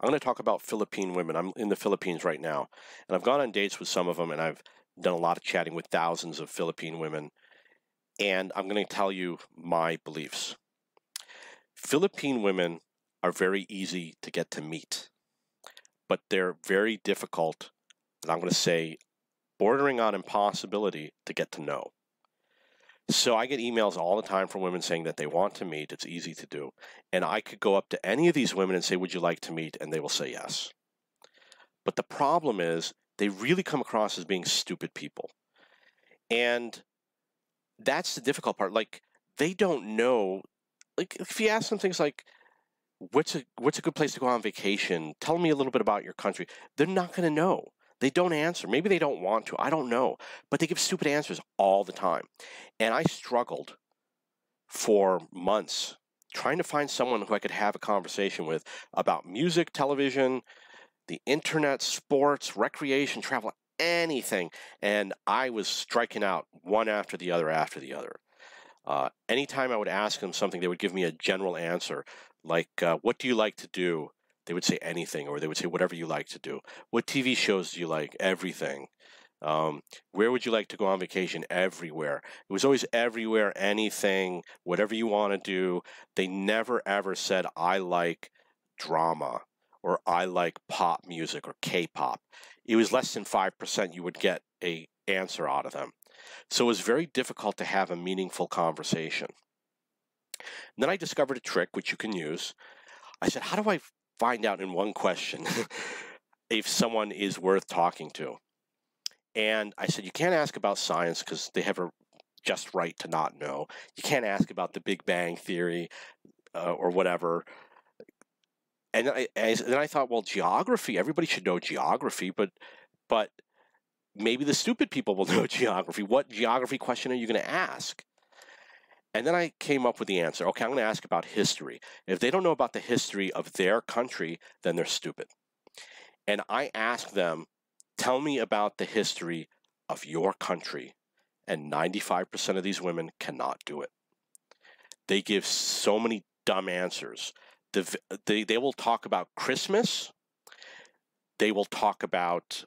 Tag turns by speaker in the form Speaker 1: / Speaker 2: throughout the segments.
Speaker 1: I'm going to talk about Philippine women. I'm in the Philippines right now, and I've gone on dates with some of them, and I've done a lot of chatting with thousands of Philippine women, and I'm going to tell you my beliefs. Philippine women are very easy to get to meet, but they're very difficult, and I'm going to say bordering on impossibility to get to know. So I get emails all the time from women saying that they want to meet. It's easy to do. And I could go up to any of these women and say, would you like to meet? And they will say yes. But the problem is they really come across as being stupid people. And that's the difficult part. Like, they don't know. Like, if you ask them things like, what's a good place to go on vacation? Tell me a little bit about your country. They're not going to know. They don't answer. Maybe they don't want to. I don't know. But they give stupid answers all the time. And I struggled for months trying to find someone who I could have a conversation with about music, television, the internet, sports, recreation, travel, anything. And I was striking out one after the other after the other. Anytime I would ask them something, they would give me a general answer, like, what do you like to do? They would say anything, or they would say whatever you like to do. What TV shows do you like? Everything. Where would you like to go on vacation? Everywhere. It was always everywhere, anything, whatever you want to do. They never ever said, I like drama, or I like pop music or K-pop. It was less than 5% you would get an answer out of them. So it was very difficult to have a meaningful conversation. And then I discovered a trick which you can use. I said, how do I find out in one question if someone is worth talking to? And I said, you can't ask about science because they have a just right to not know. You can't ask about the Big Bang Theory or whatever. And then I thought, well, geography, everybody should know geography, but maybe the stupid people will know geography. What geography question are you going to ask? And then I came up with the answer. Okay, I'm going to ask about history. If they don't know about the history of their country, then they're stupid. And I asked them, tell me about the history of your country. And 95% of these women cannot do it. They give so many dumb answers. They will talk about Christmas. They will talk about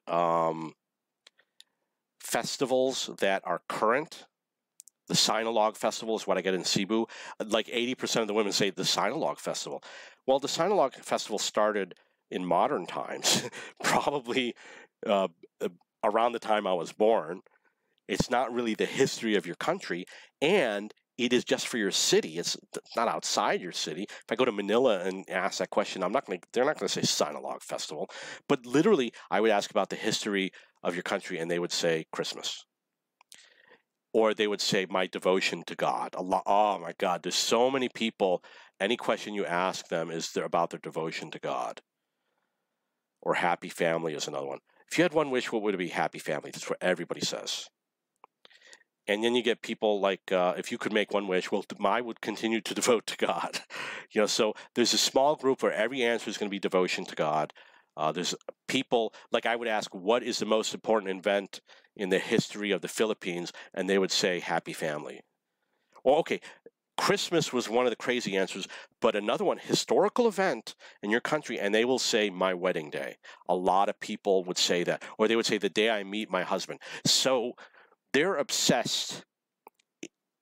Speaker 1: festivals that are current. The Sinologue Festival is what I get in Cebu. Like 80% of the women say the Sinologue Festival. Well, the Sinologue Festival started in modern times, probably around the time I was born. It's not really the history of your country, and it is just for your city. It's not outside your city. If I go to Manila and ask that question, they're not going to say Sinologue Festival. But literally, I would ask about the history of your country, and they would say Christmas. Or they would say, my devotion to God. Oh, my God, there's so many people, any question you ask them is about their devotion to God. Or happy family is another one. If you had one wish, what would it be? Happy family. That's what everybody says. And then you get people like, if you could make one wish, well, I would continue to devote to God. So there's a small group where every answer is going to be devotion to God. There's people, like I would ask, what is the most important event in the history of the Philippines? And they would say, happy family. Well, okay, Christmas was one of the crazy answers, but another one, historical event in your country, and they will say, my wedding day. A lot of people would say that, or they would say, the day I meet my husband. So they're obsessed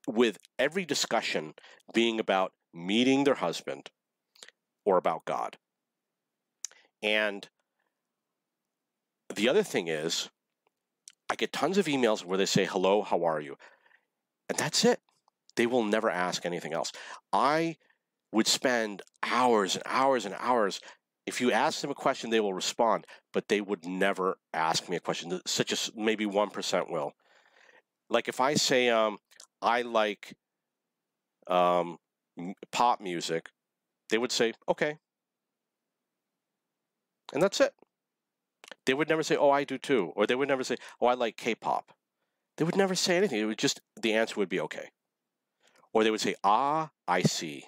Speaker 1: with every discussion being about meeting their husband or about God. And the other thing is, I get tons of emails where they say, hello, how are you? And that's it. They will never ask anything else. I would spend hours and hours and hours. If you ask them a question, they will respond, but they would never ask me a question, such as maybe 1% will. Like if I say, I like pop music, they would say, okay. And that's it. They would never say, oh, I do too. Or they would never say, oh, I like K-pop. They would never say anything. It would just, the answer would be okay. Or they would say, ah, I see.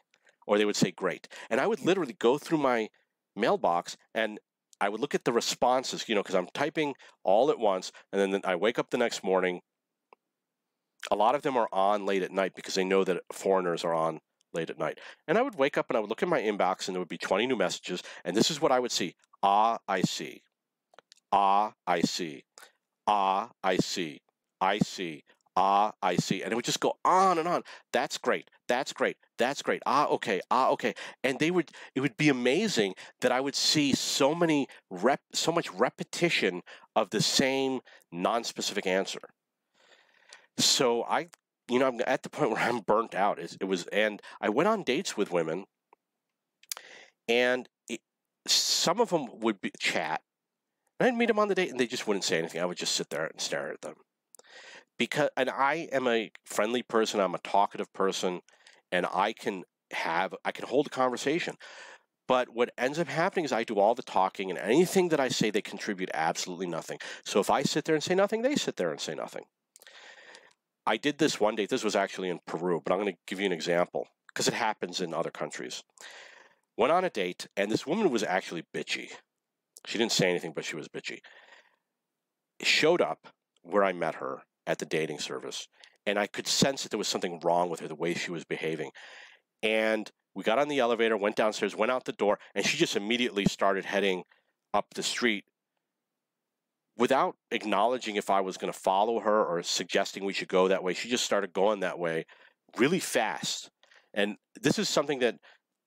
Speaker 1: Or they would say, great. And I would literally go through my mailbox and I would look at the responses, because I'm typing all at once. And then I wake up the next morning. A lot of them are on late at night because they know that foreigners are on late at night. And I would wake up and I would look at my inbox and there would be 20 new messages. And this is what I would see. Ah, I see. Ah, I see. Ah, I see. I see. Ah, I see. And it would just go on and on. That's great. That's great. That's great. Ah, okay. Ah, okay. And it would be amazing that I would see so much repetition of the same non-specific answer. So I'm at the point where I'm burnt out. And I went on dates with women, and some of them would chat. And I'd meet them on the date, and they just wouldn't say anything. I would just sit there and stare at them. And I am a friendly person. I'm a talkative person, and I can hold a conversation. But what ends up happening is I do all the talking, and anything that I say, they contribute absolutely nothing. So if I sit there and say nothing, they sit there and say nothing. I did this one date. This was actually in Peru, but I'm going to give you an example because it happens in other countries. Went on a date, and this woman was actually bitchy. She didn't say anything, but she was bitchy. Showed up where I met her at the dating service, and I could sense that there was something wrong with her, the way she was behaving. And we got on the elevator, went downstairs, went out the door, and she just immediately started heading up the street without acknowledging if I was going to follow her or suggesting we should go that way. She just started going that way really fast. And this is something that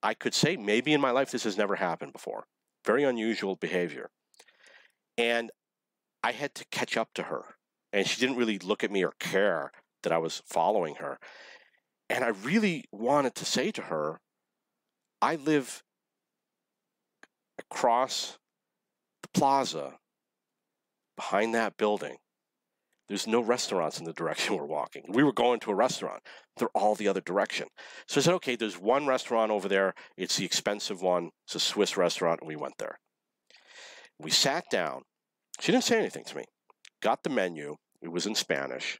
Speaker 1: I could say maybe in my life this has never happened before. Very unusual behavior. And I had to catch up to her. And she didn't really look at me or care that I was following her. And I really wanted to say to her, I live across the plaza behind that building. There's no restaurants in the direction we're walking. We were going to a restaurant. They're all the other direction. So I said, okay, there's one restaurant over there. It's the expensive one. It's a Swiss restaurant, and we went there. We sat down. She didn't say anything to me. Got the menu. It was in Spanish.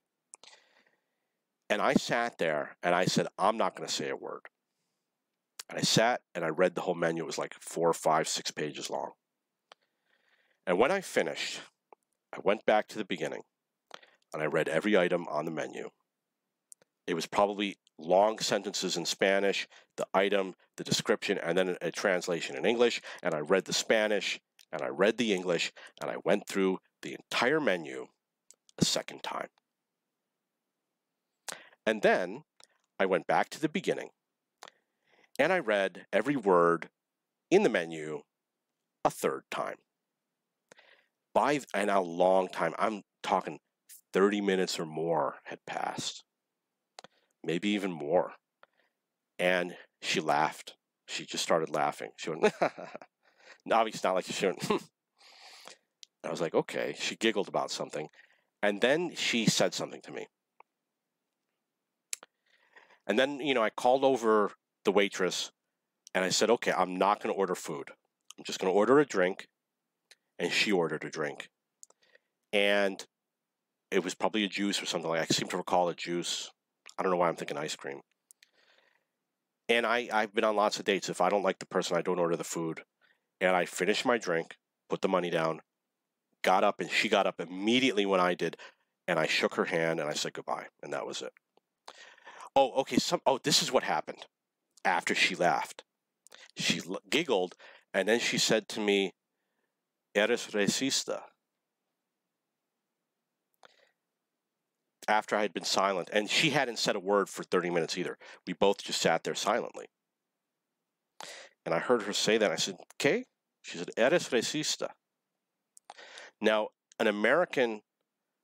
Speaker 1: And I sat there, and I said, I'm not going to say a word. And I sat, and I read the whole menu. It was like 4, 5, 6 pages long. And when I finished, I went back to the beginning, and I read every item on the menu. It was probably long sentences in Spanish, the item, the description, and then a translation in English. And I read the Spanish, and I read the English, and I went through the entire menu a second time. And then I went back to the beginning, and I read every word in the menu a third time. And a long time, I'm talking 30 minutes or more had passed, maybe even more. And she laughed. She just started laughing. She went, no, obviously not like she went, I was like, okay. She giggled about something. And then she said something to me. And then, I called over the waitress and I said, okay, I'm not going to order food. I'm just going to order a drink. And she ordered a drink. And it was probably a juice or something like that. I seem to recall a juice. I don't know why I'm thinking ice cream. And I've been on lots of dates. If I don't like the person, I don't order the food. And I finished my drink, put the money down, got up, and she got up immediately when I did. And I shook her hand and I said goodbye. And that was it. Oh, okay. This is what happened after she laughed. She giggled, and then she said to me, "Eres racista." After I had been silent, and she hadn't said a word for 30 minutes either. We both just sat there silently. And I heard her say that. I said, "¿Qué?" She said, "Eres racista." Now, an American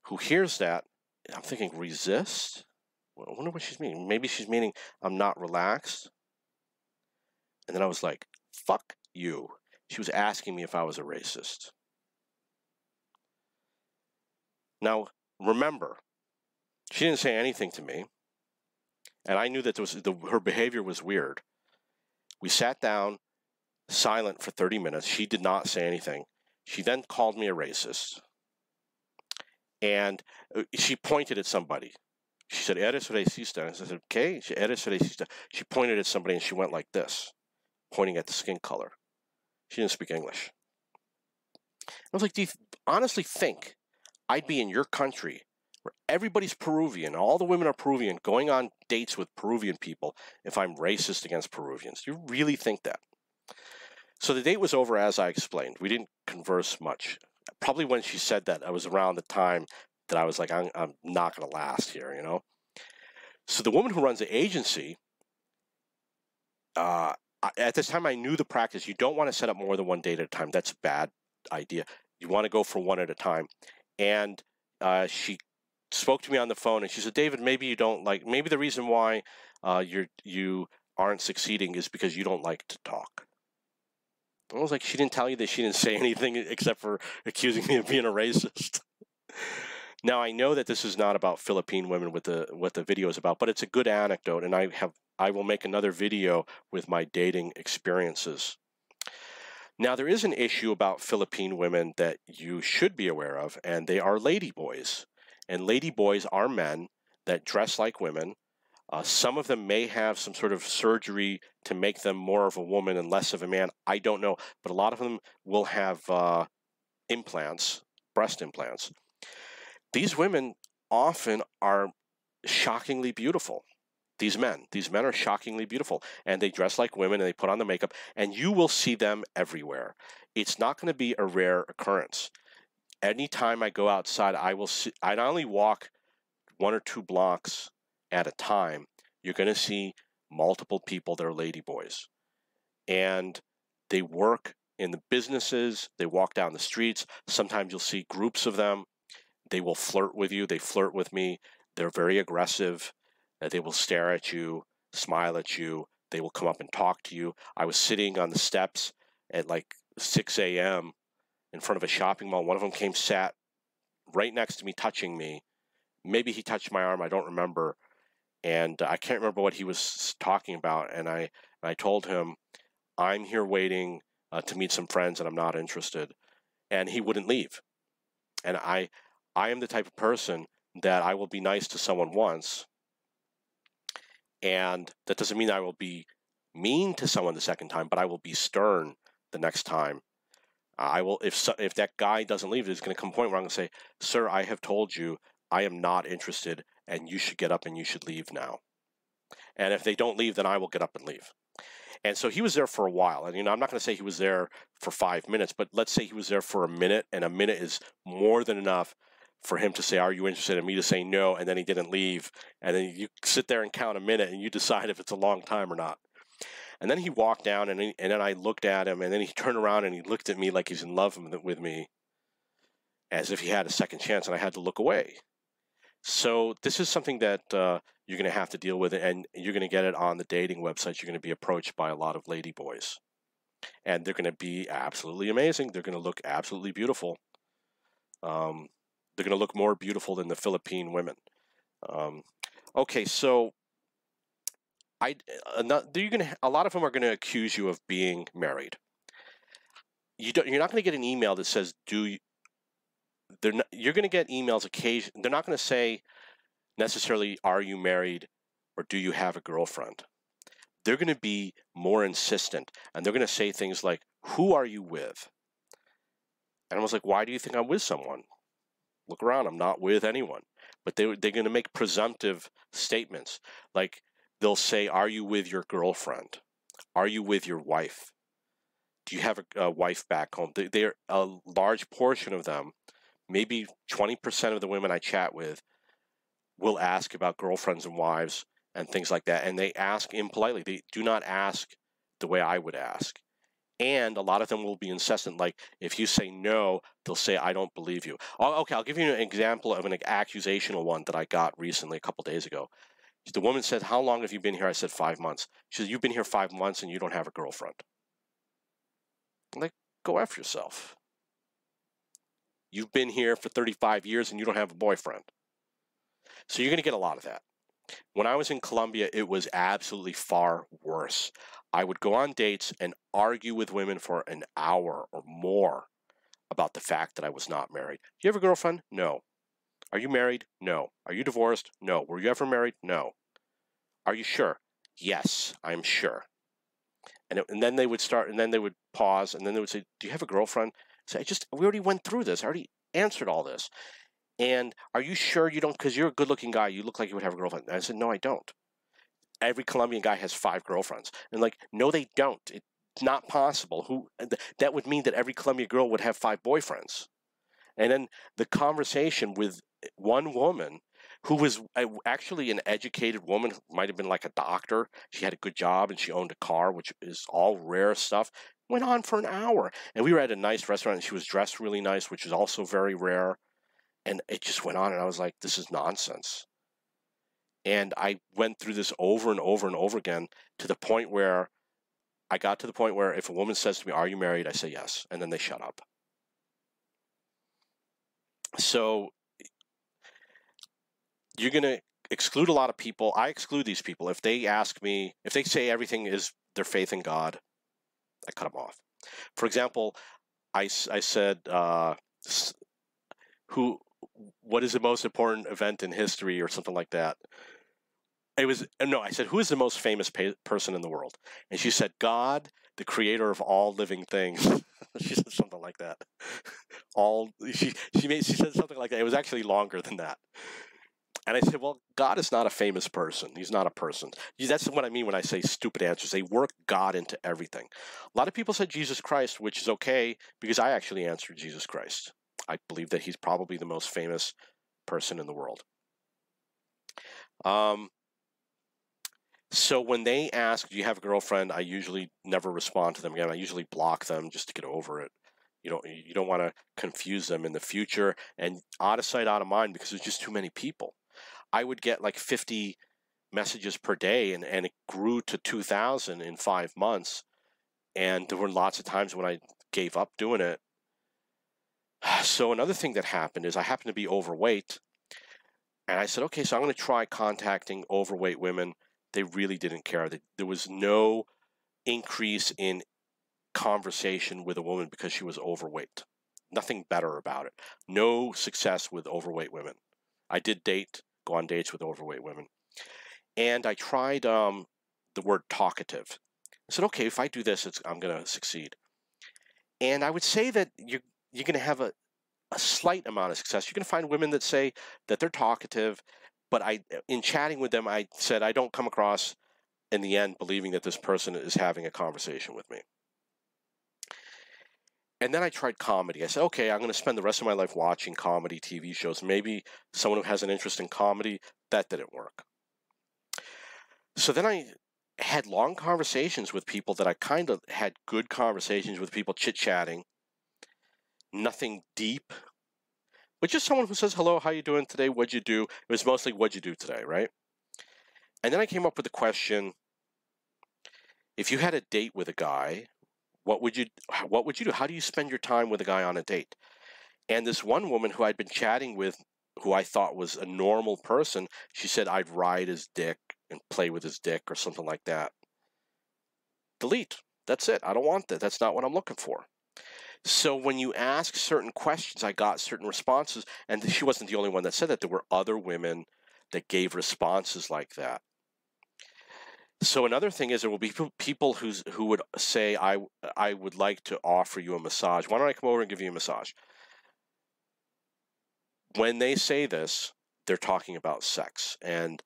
Speaker 1: who hears that, I'm thinking, resist? Well, I wonder what she's meaning. Maybe she's meaning I'm not relaxed. And then I was like, fuck you. She was asking me if I was a racist. Now, remember, she didn't say anything to me. And I knew that her behavior was weird. We sat down, silent for 30 minutes. She did not say anything. She then called me a racist. And she pointed at somebody. She said, "Eres racista." And I said, "Okay." She said, "Eres racista." She pointed at somebody and she went like this, pointing at the skin color. She didn't speak English. I was like, do you honestly think I'd be in your country where everybody's Peruvian, all the women are Peruvian, going on dates with Peruvian people, if I'm racist against Peruvians. Do you really think that? So the date was over as I explained. We didn't converse much. Probably when she said that, I was around the time that I was like, I'm not going to last here, you know? So the woman who runs the agency, at this time I knew the practice. You don't want to set up more than one date at a time. That's a bad idea. You want to go for one at a time. And she spoke to me on the phone and she said, David, maybe you don't like, maybe the reason why you aren't succeeding is because you don't like to talk. I was like, she didn't tell you that she didn't say anything except for accusing me of being a racist. Now, I know that this is not about Philippine women what the video is about, but it's a good anecdote, and I will make another video with my dating experiences. Now, there is an issue about Philippine women that you should be aware of, and they are ladyboys. And ladyboys are men that dress like women. Some of them may have some sort of surgery to make them more of a woman and less of a man. I don't know, but a lot of them will have implants, breast implants. These women often are shockingly beautiful. These men are shockingly beautiful, and they dress like women and they put on the makeup, and you will see them everywhere. It's not going to be a rare occurrence. Anytime I go outside, I not only walk 1 or 2 blocks at a time, you're going to see multiple people that are ladyboys. And they work in the businesses, they walk down the streets. Sometimes you'll see groups of them. They will flirt with you. They flirt with me. They're very aggressive. They will stare at you, smile at you. They will come up and talk to you. I was sitting on the steps at like 6 a.m. in front of a shopping mall. One of them came, sat right next to me, touching me. Maybe he touched my arm. I don't remember. And I can't remember what he was talking about. And I told him, I'm here waiting to meet some friends and I'm not interested. And he wouldn't leave. And I am the type of person that I will be nice to someone once. And that doesn't mean I will be mean to someone the second time, but I will be stern the next time. I will, if that guy doesn't leave, there's going to come a point where I'm going to say, sir, I have told you I am not interested and you should get up and you should leave now. And if they don't leave, then I will get up and leave. And so he was there for a while. And, I'm not going to say he was there for 5 minutes, but let's say he was there for a minute, and a minute is more than enough for him to say, are you interested? And me to say no, and then he didn't leave. And then you sit there and count a minute, and you decide if it's a long time or not. And then he walked down, and then I looked at him, and then he turned around, and he looked at me like he's in love with me, as if he had a second chance, and I had to look away. So this is something that you're going to have to deal with, and you're going to get it on the dating websites. You're going to be approached by a lot of ladyboys, and they're going to be absolutely amazing. They're going to look absolutely beautiful. They're going to look more beautiful than the Philippine women. Okay, so a lot of them are going to accuse you of being married. You're not going to get an email that says you're going to get emails occasionally. They're not going to say necessarily, are you married or do you have a girlfriend? They're going to be more insistent, and they're going to say things like, who are you with? And I was like, why do you think I'm with someone? Look around, I'm not with anyone. But they're going to make presumptive statements. Like, they'll say, are you with your girlfriend? Are you with your wife? Do you have a wife back home? They're a large portion of them, maybe 20% of the women I chat with, will ask about girlfriends and wives and things like that. And they ask impolitely. They do not ask the way I would ask. And a lot of them will be incessant. Like, if you say no, they'll say, I don't believe you. Okay, I'll give you an example of an accusational one that I got recently, a couple days ago. The woman said, how long have you been here? I said, 5 months. She said, you've been here 5 months and you don't have a girlfriend. I'm like, go F yourself. You've been here for 35 years and you don't have a boyfriend. So you're going to get a lot of that. When I was in Colombia, it was absolutely far worse. I would go on dates and argue with women for an hour or more about the fact that I was not married. Do you have a girlfriend? No. Are you married? No. Are you divorced? No. Were you ever married? No. Are you sure? Yes, I'm sure. And then they would start, and then they would pause, and then they would say, do you have a girlfriend? I say, we already went through this. I already answered all this. And are you sure you don't? Because you're a good-looking guy. You look like you would have a girlfriend. And I said, no, I don't. Every Colombian guy has 5 girlfriends. And like, no, they don't. It's not possible. That would mean that every Colombian girl would have 5 boyfriends. And then the conversation with one woman who was actually an educated woman, might have been like a doctor. She had a good job and she owned a car, which is all rare stuff. Went on for an hour. And we were at a nice restaurant and she was dressed really nice, which is also very rare. And it just went on and I was like, this is nonsense. And I went through this over and over and over again to the point where I got to the point where if a woman says to me, are you married? I say yes. And then they shut up. So you're going to exclude a lot of people. I exclude these people. If they ask me, if they say everything is their faith in God, I cut them off. For example, I said, what is the most important event in history or something like that? I said, who is the most famous person in the world? And she said, God, the creator of all living things. She said something like that. She said something like that. It was actually longer than that. And I said, well, God is not a famous person. He's not a person. That's what I mean when I say stupid answers. They work God into everything. A lot of people said Jesus Christ, which is okay because I actually answered Jesus Christ. I believe that he's probably the most famous person in the world. So when they ask, do you have a girlfriend, I usually never respond to them again. I usually block them just to get over it. You don't want to confuse them in the future. And out of sight, out of mind, because there's just too many people. I would get like 50 messages per day, and it grew to 2,000 in 5 months. And there were lots of times when I gave up doing it. So another thing that happened is I happened to be overweight. And I said, okay, so I'm going to try contacting overweight women. They really didn't care. There was no increase in conversation with a woman because she was overweight. Nothing better about it. No success with overweight women. I did go on dates with overweight women. And I tried the word talkative. I said, okay, if I do this, I'm going to succeed. And I would say that you're going to have a slight amount of success. You're going to find women that say that they're talkative, but in chatting with them, I said I don't come across in the end believing that this person is having a conversation with me. And then I tried comedy. I said, okay, I'm going to spend the rest of my life watching comedy TV shows. Maybe someone who has an interest in comedy. That didn't work. So then I had long conversations with people that I kind of had good conversations with, people chit-chatting. Nothing deep. But just someone who says, hello, how you doing today? What'd you do? It was mostly, what'd you do today, right? And then I came up with the question, if you had a date with a guy, what would you do? How do you spend your time with a guy on a date? And this one woman who I'd been chatting with, who I thought was a normal person, she said I'd ride his dick and play with his dick or something like that. Delete. That's it. I don't want that. That's not what I'm looking for. So when you ask certain questions, I got certain responses, and she wasn't the only one that said that. There were other women that gave responses like that. So another thing is there will be people who would say, I would like to offer you a massage. Why don't I come over and give you a massage? When they say this, they're talking about sex, and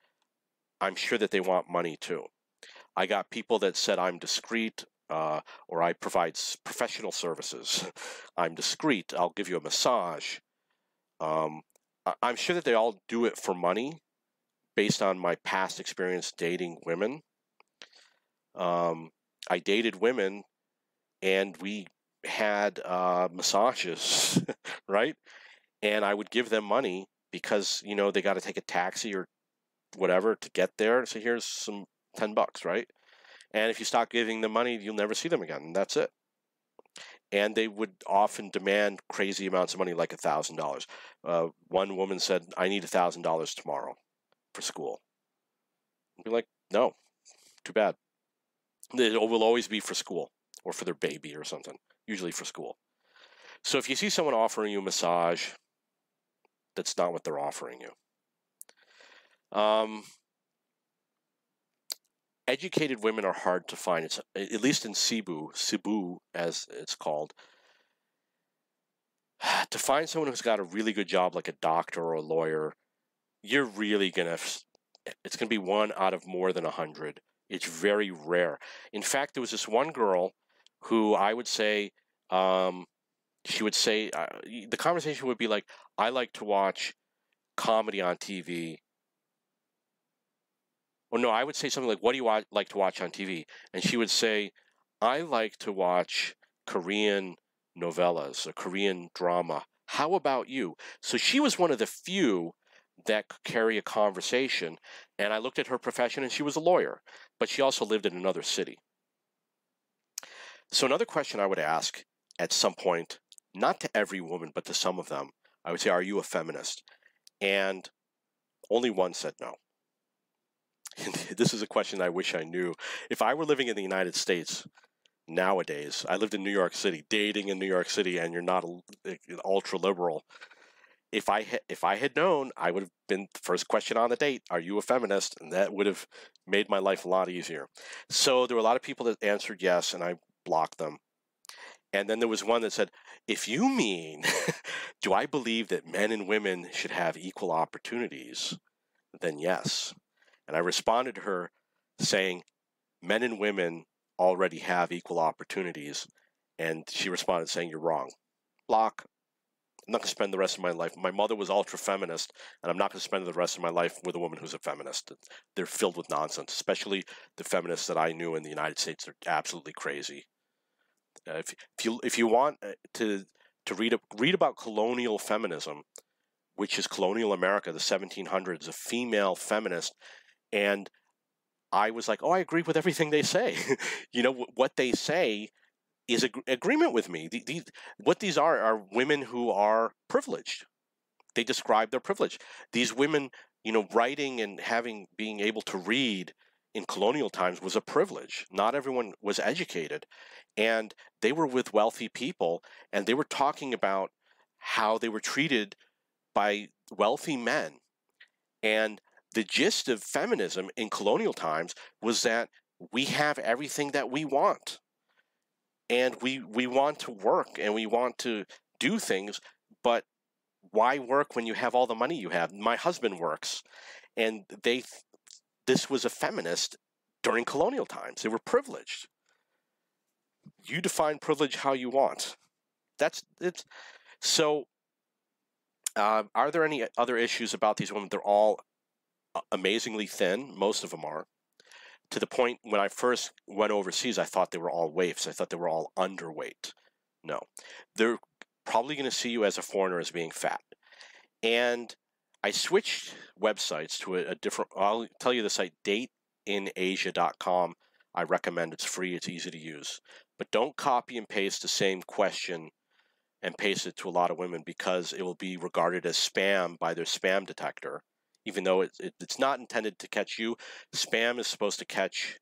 Speaker 1: I'm sure that they want money too. I got people that said I'm discreet, or I provide professional services. I'm discreet. I'll give you a massage. I'm sure that they all do it for money based on my past experience dating women. I dated women and we had massages, right? And I would give them money because, they got to take a taxi or whatever to get there. So here's some $10, right? And if you stop giving them money, you'll never see them again. And that's it. And they would often demand crazy amounts of money, like $1,000. One woman said, I need $1,000 tomorrow for school. I'd be like, no, too bad. It will always be for school or for their baby or something, usually for school. So if you see someone offering you a massage, that's not what they're offering you. Educated women are hard to find. It's, at least in Cebu as it's called. To find someone who's got a really good job like a doctor or a lawyer, you're really it's gonna be one out of more than 100. It's very rare. In fact, there was this one girl who I would say, um, she would say, the conversation would be like, I like to watch comedy on TV. Or no, I would say something like, what do you like to watch on TV? And she would say, I like to watch Korean novellas, a Korean drama. How about you? So she was one of the few that could carry a conversation. And I looked at her profession, and she was a lawyer, but she also lived in another city. So another question I would ask at some point, not to every woman, but to some of them, I would say, are you a feminist? And only one said no. This is a question I wish I knew. If I were living in the United States nowadays, I lived in New York City, dating in New York City, and you're not ultra liberal. If I had known, I would have been the first question on the date, are you a feminist? And that would have made my life a lot easier. So there were a lot of people that answered yes, and I blocked them. And then there was one that said, if you mean, do I believe that men and women should have equal opportunities? Then yes. And I responded to her saying, men and women already have equal opportunities. And she responded saying, you're wrong. Block. I'm not going to spend the rest of my life. My mother was ultra feminist, and I'm not going to spend the rest of my life with a woman who's a feminist. They're filled with nonsense, especially the feminists that I knew in the United States. They're absolutely crazy. If you want to read about colonial feminism, which is colonial America, the 1700s, a female feminist, and I was like, oh, I agree with everything they say. What they say is agreement with me. What these are women who are privileged. They describe their privilege. These women, writing and being able to read in colonial times was a privilege. Not everyone was educated. And they were with wealthy people, and they were talking about how they were treated by wealthy men. And the gist of feminism in colonial times was that we have everything that we want. And we want to work and we want to do things, but why work when you have all the money you have? My husband works, and this was a feminist during colonial times. They were privileged. You define privilege how you want. That's it. So, are there any other issues about these women? They're all amazingly thin. Most of them are. To the point when I first went overseas, I thought they were all waifs. I thought they were all underweight. No, they're probably going to see you as a foreigner as being fat. And I switched websites to a different, I'll tell you the site, dateinasia.com. I recommend. It's free, it's easy to use. But don't copy and paste the same question and paste it to a lot of women, because it will be regarded as spam by their spam detector. Even though it's not intended to catch you, spam is supposed to catch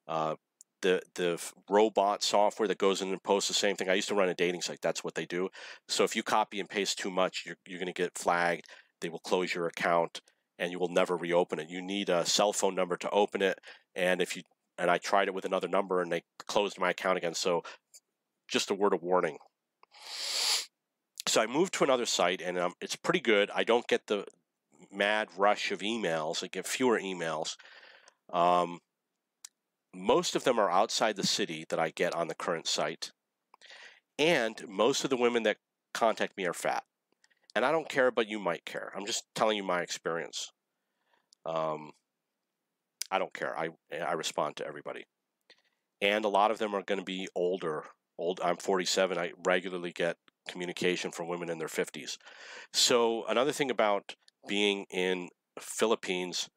Speaker 1: the robot software that goes in and posts the same thing. I used to run a dating site. That's what they do. So if you copy and paste too much, you're going to get flagged. They will close your account, and you will never reopen it. You need a cell phone number to open it. And I tried it with another number, and they closed my account again. So just a word of warning. So I moved to another site, and it's pretty good. I don't get the mad rush of emails. I get fewer emails. Most of them are outside the city that I get on the current site. And most of the women that contact me are fat. And I don't care, but you might care. I'm just telling you my experience. I don't care. I respond to everybody. And a lot of them are going to be older. I'm 47. I regularly get communication from women in their 50s. So another thing about being in Philippines,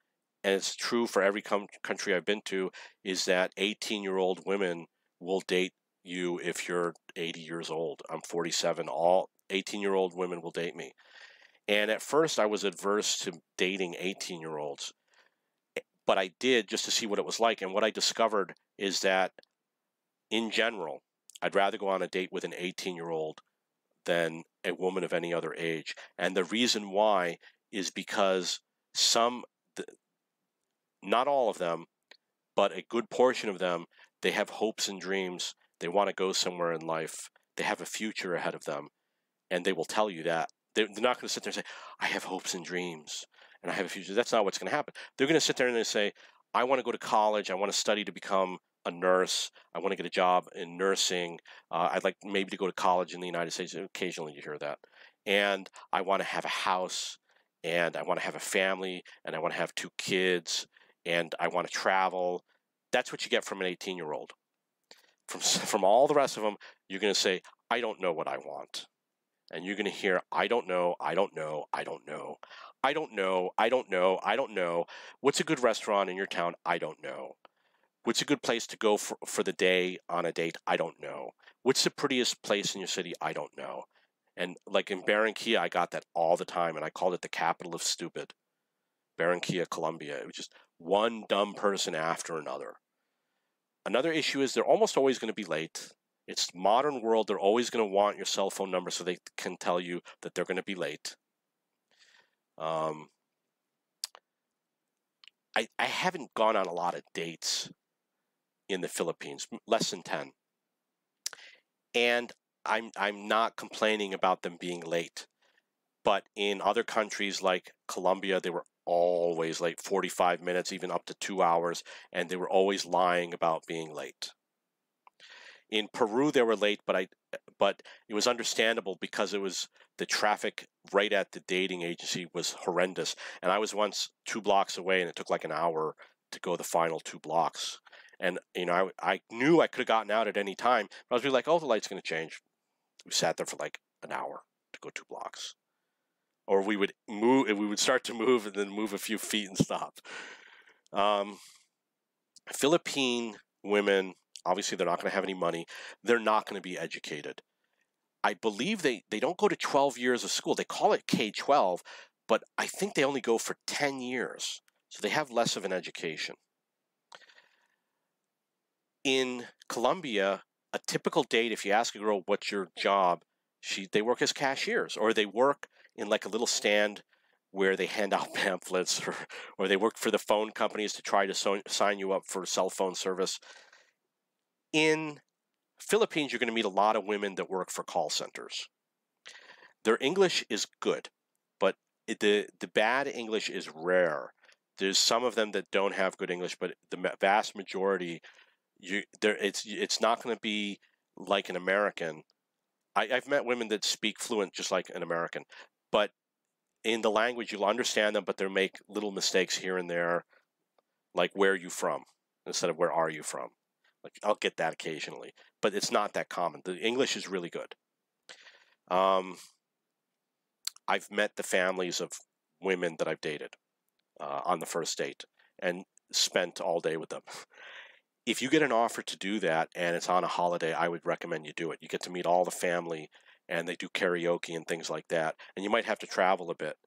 Speaker 1: and it's true for every country I've been to, is that 18-year-old women will date you if you're 80 years old. I'm 47. All 18-year-old women will date me. And at first, I was adverse to dating 18-year-olds. But I did, just to see what it was like. And what I discovered is that, in general, I'd rather go on a date with an 18-year-old than a woman of any other age. And the reason why is because not all of them, but a good portion of them, they have hopes and dreams. They want to go somewhere in life. They have a future ahead of them. and they will tell you that. They're not going to sit there and say, I have hopes and dreams and I have a future. That's not what's going to happen. They're going to sit there and they say, I want to go to college. I want to study to become a nurse. I want to get a job in nursing. I'd like maybe to go to college in the United States. Occasionally you hear that. And I want to have a house, and I want to have a family, and I want to have 2 kids, and I want to travel. That's what you get from an 18-year-old. From all the rest of them, you're going to say, I don't know what I want. And you're going to hear, I don't know, I don't know, I don't know. I don't know, I don't know, I don't know. What's a good restaurant in your town? I don't know. What's a good place to go for the day on a date? I don't know. What's the prettiest place in your city? I don't know. And like in Barranquilla, I got that all the time, and I called it the capital of stupid. Barranquilla, Colombia. It was just one dumb person after another. Another issue is they're almost always going to be late. It's modern world. They're always going to want your cell phone number so they can tell you that they're going to be late. I haven't gone on a lot of dates in the Philippines, less than 10. And I'm not complaining about them being late. But in other countries like Colombia, they were always late, 45 minutes, even up to 2 hours, and they were always lying about being late. In Peru, they were late, but it was understandable because it was the traffic right at the dating agency was horrendous. And I was once 2 blocks away, and it took like an hour to go the final 2 blocks. And I knew I could have gotten out at any time, but I was really like, oh, the light's going to change. We sat there for like an hour to go 2 blocks. Or we would move, we would start to move and then move a few feet and stop. Philippine women, obviously they're not going to have any money. They're not going to be educated. I believe they don't go to 12 years of school. They call it K-12, but I think they only go for 10 years. So they have less of an education. In Colombia, a typical date, if you ask a girl, what's your job? They work as cashiers, or they work in like a little stand where they hand out pamphlets, or they work for the phone companies to try to sign you up for cell phone service. In Philippines, you're going to meet a lot of women that work for call centers. Their English is good, but the bad English is rare. There's some of them that don't have good English, but the vast majority, it's not going to be like an American. I've met women that speak fluent just like an American, but in the language you'll understand them, but they'll make little mistakes here and there, like where are you from instead of where are you from. Like I'll get that occasionally, but it's not that common. The English is really good. I've met the families of women that I've dated on the first date and spent all day with them. If you get an offer to do that and it's on a holiday, I would recommend you do it. You get to meet all the family, and they do karaoke and things like that. And you might have to travel a bit.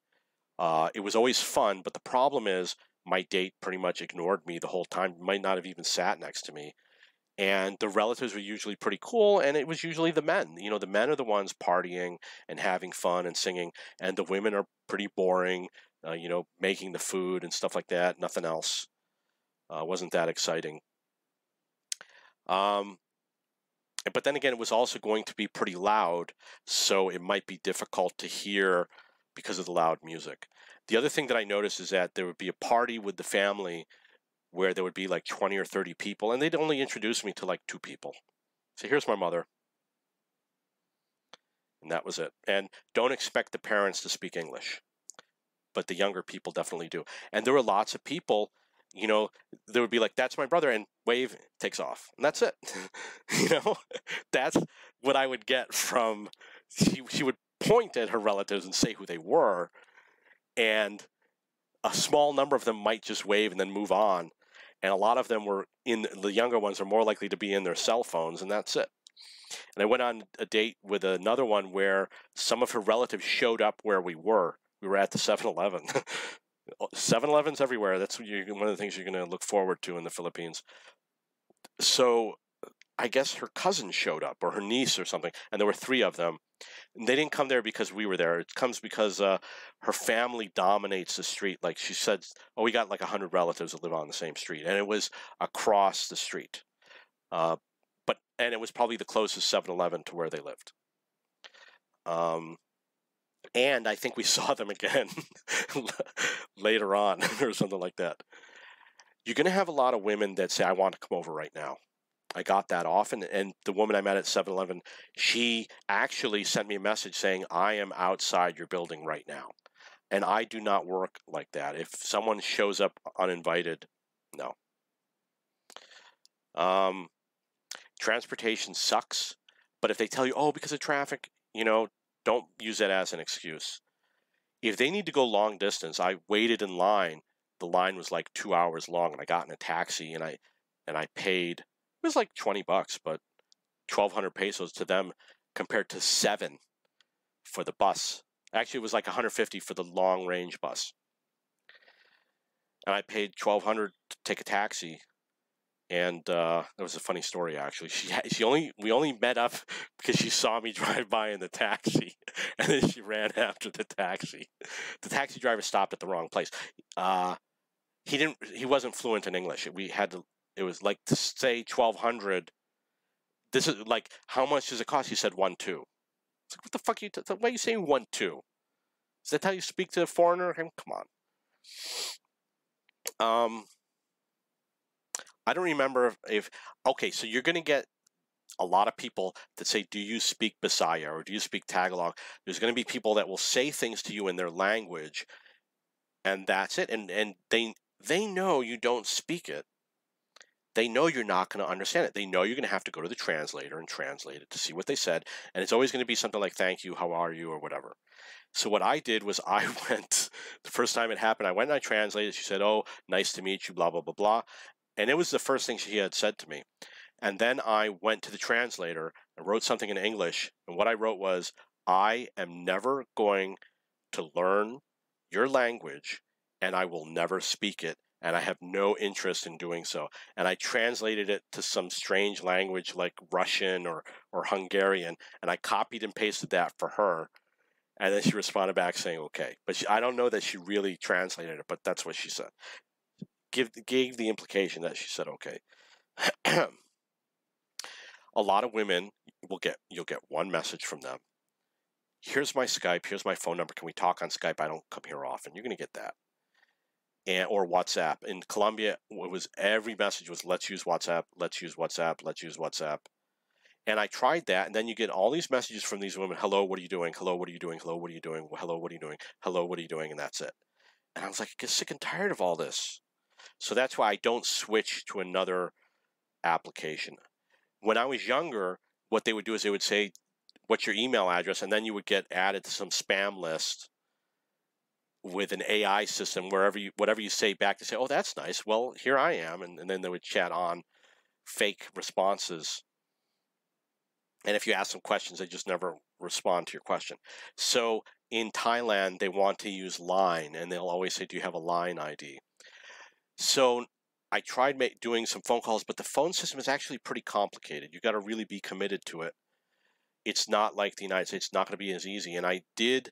Speaker 1: It was always fun, but the problem is my date pretty much ignored me the whole time, might not have even sat next to me. And the relatives were usually pretty cool, and it was usually the men. You know, the men are the ones partying and having fun and singing, and the women are pretty boring, making the food and stuff like that. Nothing else. Wasn't that exciting. But then again, it was also going to be pretty loud, so it might be difficult to hear because of the loud music. The other thing that I noticed is that there would be a party with the family where there would be like 20 or 30 people, and they'd only introduce me to like 2 people. So here's my mother. And that was it. And don't expect the parents to speak English, but the younger people definitely do. And there were lots of people, there would be like, that's my brother, and wave, takes off. And that's it. That's what I would get from, she would point at her relatives and say who they were, and a small number of them might just wave and then move on. And a lot of them the younger ones are more likely to be in their cell phones, and that's it. And I went on a date with another one where some of her relatives showed up where we were. We were at the 7-Eleven. 7-Elevens everywhere. That's one of the things you're going to look forward to in the Philippines. So I guess her cousin showed up, or her niece or something, and there were 3 of them. And they didn't come there because we were there. It comes because her family dominates the street. Like she said, we got like 100 relatives that live on the same street, and it was across the street. And it was probably the closest 7-Eleven to where they lived. And I think we saw them again later on or something like that. You're going to have a lot of women that say, I want to come over right now. I got that often. And the woman I met at 7-Eleven, she actually sent me a message saying, I am outside your building right now. And I do not work like that. If someone shows up uninvited, no. Transportation sucks. But if they tell you, oh, because of traffic, don't use that as an excuse. If they need to go long distance, I waited in line. The line was like 2 hours long, and I got in a taxi, and I paid. It was like $20, but 1,200 pesos to them compared to 7 for the bus. Actually, it was like 150 for the long range bus, and I paid 1,200 to take a taxi. And that was a funny story, actually. We only met up because she saw me drive by in the taxi, and then she ran after the taxi. The taxi driver stopped at the wrong place. He wasn't fluent in English. It was like, to say 1,200. This is like, how much does it cost? He said 1-2. It's like, what the fuck why are you saying 1-2? Is that how you speak to a foreigner? Come on. I don't remember okay, so you're going to get a lot of people that say, do you speak Bisaya or do you speak Tagalog? There's going to be people that will say things to you in their language, and that's it. And they know you don't speak it. They know you're not going to understand it. They know you're going to have to go to the translator and translate it to see what they said. And it's always going to be something like, thank you, how are you, or whatever. So what I did was I went, the first time it happened, I went and I translated. She said, oh, nice to meet you, blah, blah, blah, blah. And it was the first thing she had said to me. And then I went to the translator and wrote something in English. And what I wrote was, I am never going to learn your language, and I will never speak it. And I have no interest in doing so. And I translated it to some strange language like Russian or Hungarian. And I copied and pasted that for her. And then she responded back saying, okay. But I don't know that she really translated it, but that's what she said. Gave the implication that she said okay. A lot of women you'll get one message from them. Here's my Skype, here's my phone number. Can we talk on Skype? I don't come here often. You're going to get that. Or WhatsApp. In Colombia, every message was, let's use WhatsApp, let's use WhatsApp, let's use WhatsApp. And I tried that, and then you get all these messages from these women. Hello, what are you doing? Hello, what are you doing? Hello, what are you doing? Hello, what are you doing? Hello, what are you doing? And that's it. And I was like, I get sick and tired of all this. So that's why I don't switch to another application. When I was younger, what they would do is they would say, what's your email address? And then you would get added to some spam list with an AI system, whatever you say back, to say, oh, that's nice. Well, here I am. And then they would chat on fake responses. And if you ask them questions, they just never respond to your question. So in Thailand, they want to use Line, and they'll always say, do you have a Line ID? So I tried doing some phone calls, but the phone system is actually pretty complicated. You got to really be committed to it. It's not like the United States. It's not going to be as easy. And I did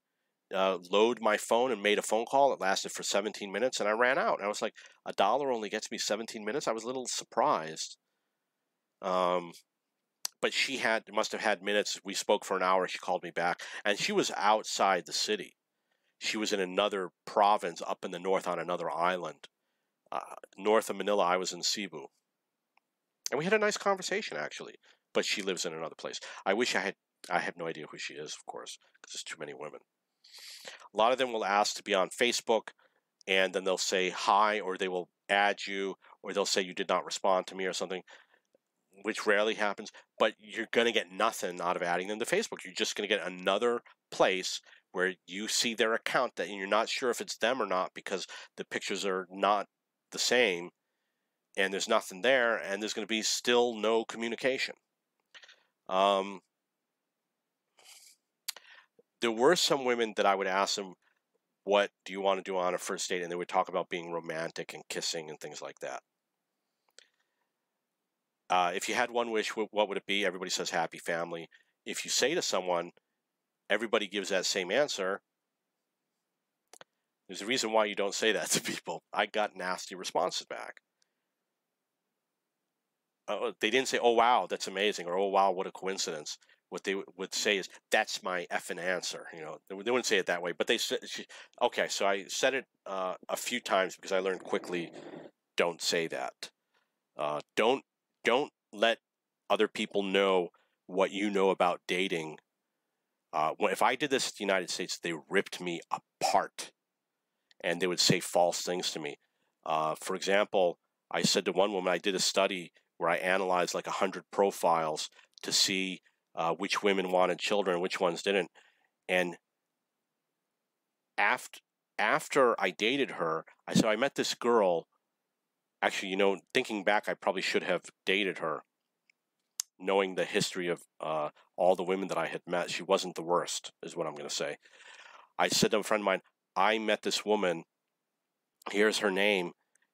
Speaker 1: load my phone and made a phone call. It lasted for 17 minutes, and I ran out. And I was like, $1 only gets me 17 minutes? I was a little surprised. But she must have had minutes. We spoke for an hour. She called me back. And she was outside the city. She was in another province up in the north on another island. North of Manila, I was in Cebu. And we had a nice conversation, actually. But she lives in another place. I have no idea who she is, of course, because there's too many women. A lot of them will ask to be on Facebook, and then they'll say hi, or they will add you, or they'll say you did not respond to me or something, which rarely happens. But you're going to get nothing out of adding them to Facebook. You're just going to get another place where you see their account and you're not sure if it's them or not because the pictures are not the same, and there's nothing there, and there's going to be still no communication. There were some women that I would ask them, what do you want to do on a first date? And they would talk about being romantic and kissing and things like that. If you had one wish, what would it be? Everybody says happy family. If you say to someone, everybody gives that same answer, there's a reason why you don't say that to people. I got nasty responses back. They didn't say, oh, wow, that's amazing, or oh, wow, what a coincidence. what they would say is, "That's my effing answer." They wouldn't say it that way, but they said, okay. So I said it a few times because I learned quickly, don't say that. Don't let other people know what you know about dating. If I did this in the United States, they ripped me apart, and they would say false things to me. For example, I said to one woman, I did a study where I analyzed like 100 profiles to see which women wanted children and which ones didn't. And after I dated her, I said, I met this girl. Actually, thinking back, I probably should have dated her, knowing the history of all the women that I had met. She wasn't the worst, is what I'm going to say. I said to a friend of mine, I met this woman. Here's her name.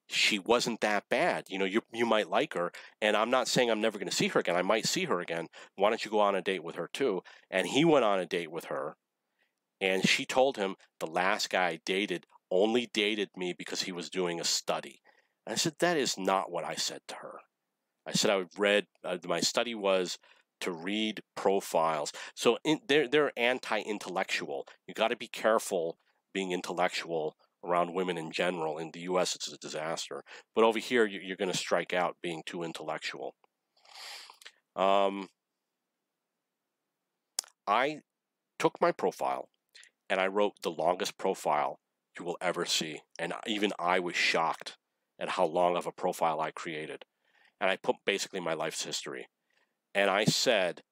Speaker 1: She wasn't that bad. You might like her, and I'm not saying I'm never going to see her again. I might see her again. Why don't you go on a date with her too? And he went on a date with her, and she told him the last guy I dated only dated me because he was doing a study. And I said, that is not what I said to her. I said I read, my study was to read profiles. So they're anti-intellectual. You got to be careful being intellectual around women in general. In the U.S., it's a disaster. But over here, you're going to strike out being too intellectual. I took my profile and I wrote the longest profile you will ever see. And even I was shocked at how long of a profile I created. And I put basically my life's history. And I said,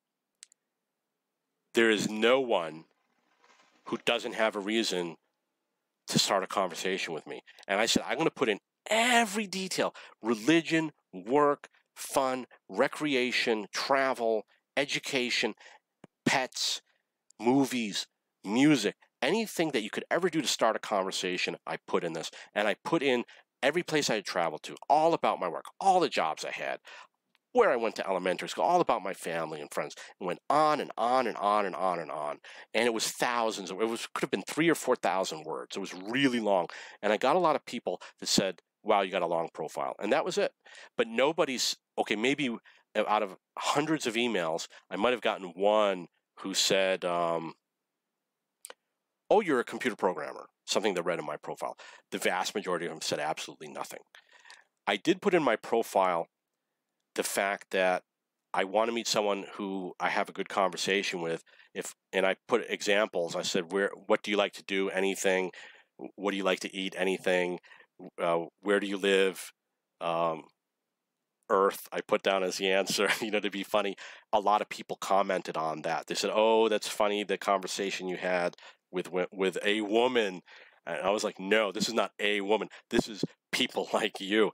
Speaker 1: there is no one who doesn't have a reason to start a conversation with me. And I said, I'm going to put in every detail: religion, work, fun, recreation, travel, education, pets, movies, music, anything that you could ever do to start a conversation, I put in this. And I put in every place I had traveled to, all about my work, all the jobs I had, where I went to elementary school, all about my family and friends, and went on and on and on and on and on. And it was thousands. Could have been 3,000 or 4,000 words. It was really long. And I got a lot of people that said, wow, you got a long profile. And that was it. But nobody's, okay, maybe out of hundreds of emails, I might have gotten one who said, oh, you're a computer programmer, something they read in my profile. The vast majority of them said absolutely nothing. I did put in my profile the fact that I want to meet someone who I have a good conversation with. And I put examples. I said, what do you like to do? Anything. What do you like to eat? Anything. Where do you live? Earth, I put down as the answer, to be funny. A lot of people commented on that. They said, oh, that's funny, the conversation you had with a woman. And I was like, no, this is not a woman. This is people like you.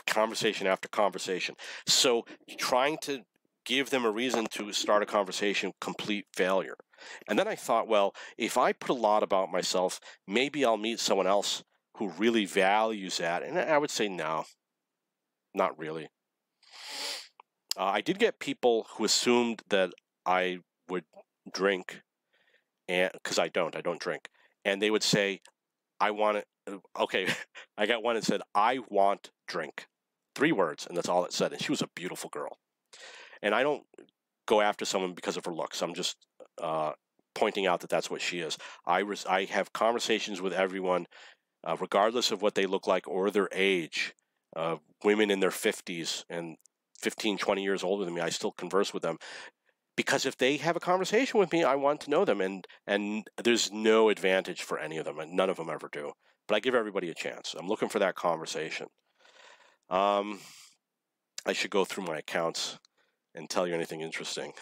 Speaker 1: Conversation after conversation. So trying to give them a reason to start a conversation, complete failure. And then I thought, well, if I put a lot about myself, maybe I'll meet someone else who really values that. And I would say, no, not really. I did get people who assumed that I would drink, and because I don't drink. And they would say, I want it. Okay, I got one that said, I want drink. 3 words, and that's all it said. And she was a beautiful girl. And I don't go after someone because of her looks. I'm just pointing out that that's what she is. I have conversations with everyone, regardless of what they look like or their age. Women in their 50s and 15, 20 years older than me, I still converse with them. Because if they have a conversation with me, I want to know them. And there's no advantage for any of them, and none of them ever do. But I give everybody a chance. I'm looking for that conversation. I should go through my accounts and tell you anything interesting.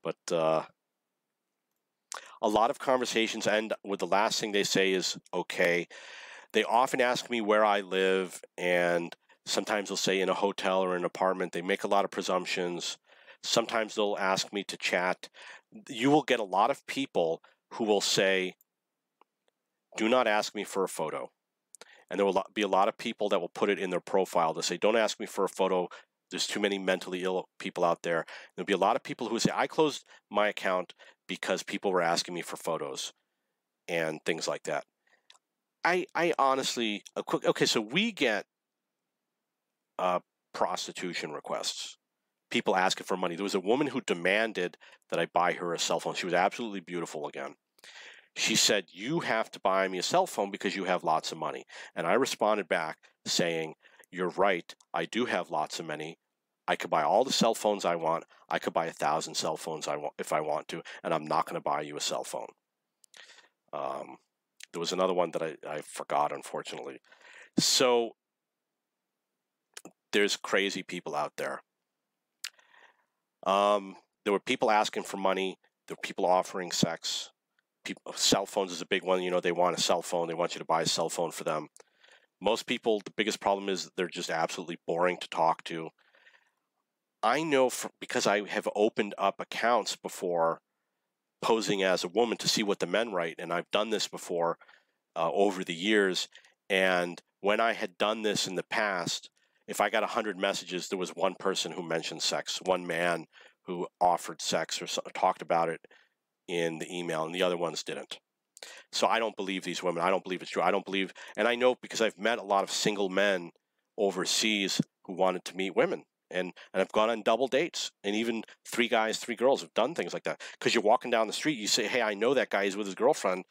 Speaker 1: But a lot of conversations end with the last thing they say is, okay. They often ask me where I live, and sometimes they'll say in a hotel or an apartment. They make a lot of presumptions. Sometimes they'll ask me to chat. You will get a lot of people who will say, do not ask me for a photo. And there will be a lot of people that will put it in their profile to say, don't ask me for a photo. There's too many mentally ill people out there. There'll be a lot of people who say, I closed my account because people were asking me for photos and things like that. I honestly, okay, so we get prostitution requests people asking for money. There was a woman who demanded that I buy her a cell phone. She was absolutely beautiful again. She said, "You have to buy me a cell phone because you have lots of money." And I responded back saying, "You're right. I do have lots of money. I could buy all the cell phones I want. I could buy 1,000 cell phones I want if I want to, and I'm not going to buy you a cell phone." There was another one that I forgot, unfortunately. So there's crazy people out there. There were people asking for money. There were people offering sex. Cell phones is a big one. They want a cell phone. They want you to buy a cell phone for them. Most people, the biggest problem is they're just absolutely boring to talk to. I know because I have opened up accounts before posing as a woman to see what the men write, and I've done this before over the years. And when I had done this in the past, if I got 100 messages, there was one person who mentioned sex, one man who offered sex or talked about it in the email, and the other ones didn't. So I don't believe these women. I don't believe it's true. I don't believe, and I know because I've met a lot of single men overseas who wanted to meet women. And I've gone on double dates, and even 3 guys, 3 girls have done things like that. Because you're walking down the street, you say, "Hey, I know that guy is with his girlfriend.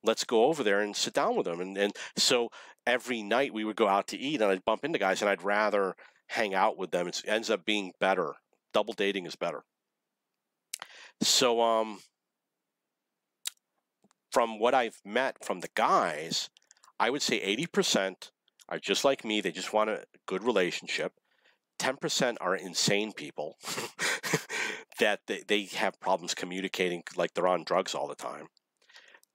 Speaker 1: Let's go over there and sit down with him." And so every night we would go out to eat, and I'd bump into guys, and I'd rather hang out with them. It ends up being better. Double dating is better. So from what I've met from the guys, I would say 80% are just like me. They just want a good relationship. 10% are insane people that they have problems communicating, like they're on drugs all the time,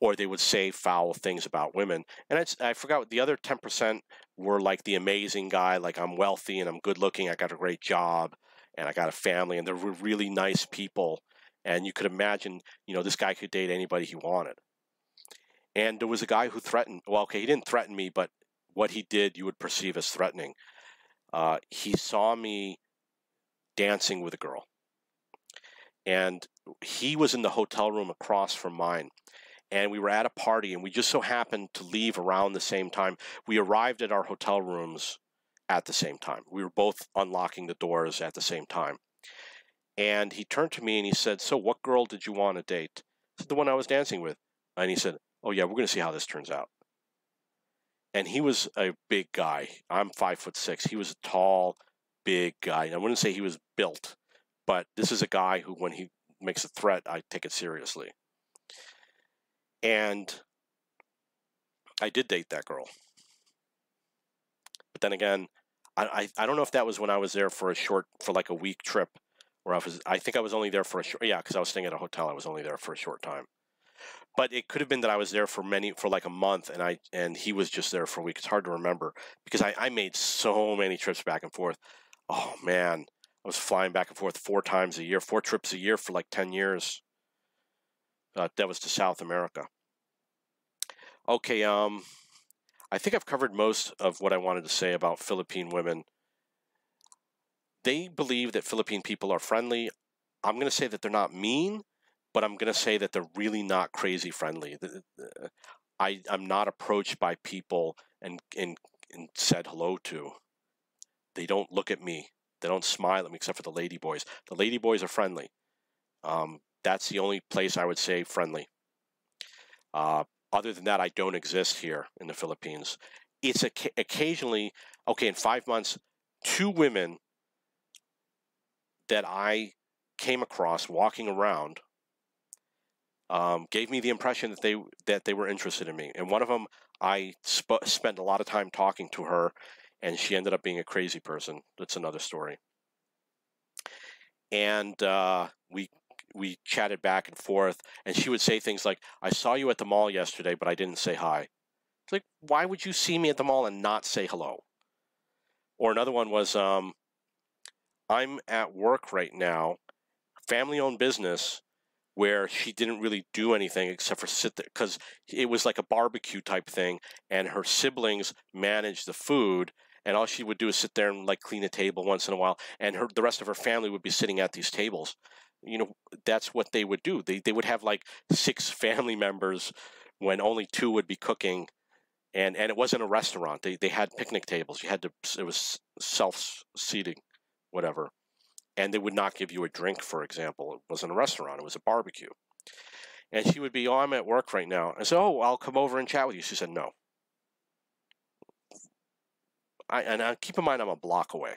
Speaker 1: or they would say foul things about women. And I forgot what the other 10% were, like the amazing guy, like I'm wealthy and I'm good looking, I got a great job, and I got a family, and they're really nice people. And you could imagine, this guy could date anybody he wanted. And there was a guy who threatened, well, okay, he didn't threaten me, but what he did you would perceive as threatening. He saw me dancing with a girl, and he was in the hotel room across from mine, and we were at a party, and we just so happened to leave around the same time. We arrived at our hotel rooms at the same time. We were both unlocking the doors at the same time. And he turned to me and he said, "So what girl did you want to date?" I said, "The one I was dancing with." And he said, "Oh yeah, we're going to see how this turns out." And he was a big guy. I'm 5'6". He was a tall, big guy. I wouldn't say he was built, but this is a guy who, when he makes a threat, I take it seriously. And I did date that girl. But then again, I don't know if that was when I was there for like a week trip, or I think I was only there for because I was staying at a hotel. I was only there for a short time. But it could have been that I was there for like a month, and he was just there for a week. It's hard to remember because I made so many trips back and forth. Oh man, I was flying back and forth 4 times a year, 4 trips a year for like 10 years. That was to South America. Okay, I think I've covered most of what I wanted to say about Philippine women. They believe that Philippine people are friendly. I'm going to say that they're not mean, but I'm going to say that they're really not crazy friendly. I'm not approached by people and said hello to. They don't look at me. They don't smile at me, except for the lady boys. The lady boys are friendly. That's the only place I would say friendly. Other than that, I don't exist here in the Philippines. It's occasionally, okay, in 5 months, 2 women that I came across walking around gave me the impression that they were interested in me. And one of them, I spent a lot of time talking to her, and she ended up being a crazy person. That's another story. And we chatted back and forth, and she would say things like, "I saw you at the mall yesterday, but I didn't say hi." It's like, why would you see me at the mall and not say hello? Or another one was, I'm at work right now, family-owned business, where she didn't really do anything except for sit there, because it was like a barbecue type thing, and her siblings managed the food, and all she would do is sit there and like clean a table once in a while, and the rest of her family would be sitting at these tables. That's what they would do. They would have like 6 family members when only 2 would be cooking, and it wasn't a restaurant. They had picnic tables. It was self-seating, whatever. and they would not give you a drink, for example. It wasn't a restaurant, it was a barbecue. And she would be, oh, I'm at work right now. I said, oh, I'll come over and chat with you. She said, no. Keep in mind, I'm a block away.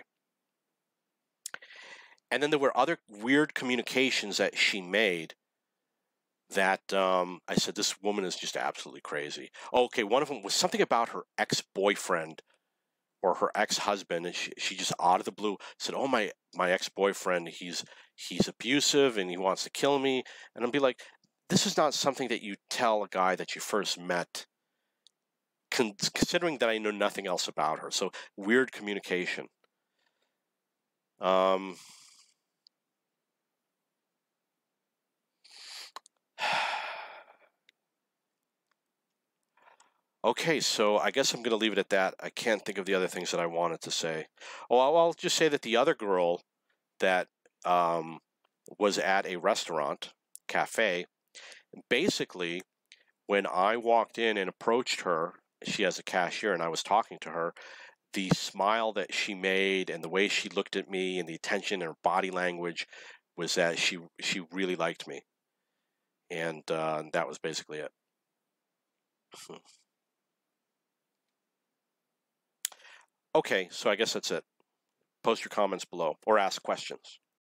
Speaker 1: And then there were other weird communications that she made that I said, this woman is just absolutely crazy. Okay, one of them was something about her ex-boyfriend or her ex-husband, and she just out of the blue said, oh, my ex-boyfriend, he's abusive and he wants to kill me. And I'd be like, this is not something that you tell a guy that you first met, considering that I know nothing else about her. So weird communication. Okay, so I guess I'm going to leave it at that. I can't think of the other things that I wanted to say. Oh, I'll just say that the other girl that was at a restaurant, cafe, basically, when I walked in and approached her, she has a cashier, and I was talking to her, the smile that she made and the way she looked at me and the attention in her body language was that she really liked me. And that was basically it. Okay, so I guess that's it. Post your comments below or ask questions.